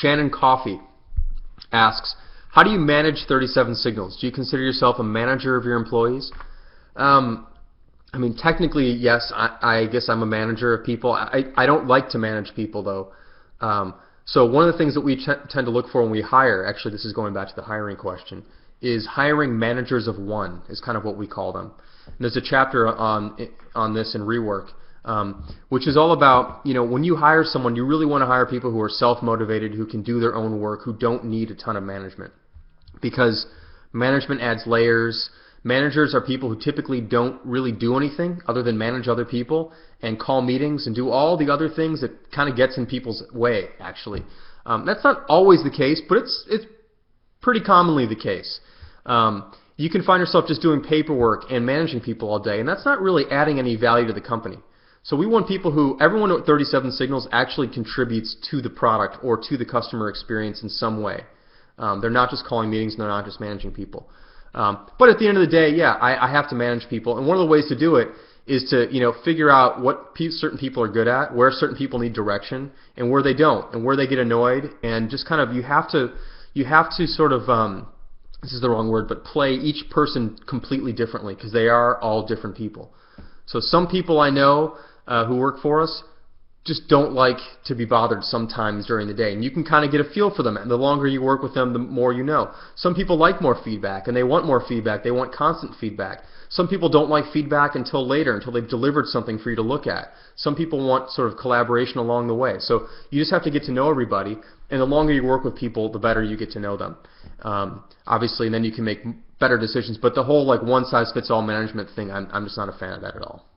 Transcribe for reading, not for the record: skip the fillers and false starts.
Shannon Coffey asks, how do you manage 37 signals? Do you consider yourself a manager of your employees? I mean, technically, yes, I guess I'm a manager of people. I don't like to manage people, though. So one of the things that we tend to look for when we hire, actually this is going back to the hiring question, is hiring managers of one, is kind of what we call them. And there's a chapter on this in Rework, which is all about, when you hire someone, you really want to hire people who are self-motivated, who can do their own work, who don't need a ton of management. Because management adds layers. Managers are people who typically don't really do anything other than manage other people and call meetings and do all the other things that kind of gets in people's way, actually. That's not always the case, but it's pretty commonly the case. You can find yourself just doing paperwork and managing people all day, and that's not really adding any value to the company. So we want people who, everyone at 37 Signals actually contributes to the product or to the customer experience in some way. They're not just calling meetings and they're not just managing people. But at the end of the day, yeah, I have to manage people, and one of the ways to do it is to figure out what certain people are good at, where certain people need direction, and where they don't, and where they get annoyed, and just kind of you have to sort of this is the wrong word, but play each person completely differently, because they are all different people. So some people I know who work for us just don't like to be bothered sometimes during the day, and you can kind of get a feel for them, and the longer you work with them, the more you know. Some people like more feedback, and they want more feedback. They want constant feedback. Some people don't like feedback until later, until they've delivered something for you to look at. Some people want sort of collaboration along the way. So you just have to get to know everybody, and the longer you work with people, the better you get to know them. Obviously, and then you can make better decisions, but the whole like one-size-fits-all management thing, I'm just not a fan of that at all.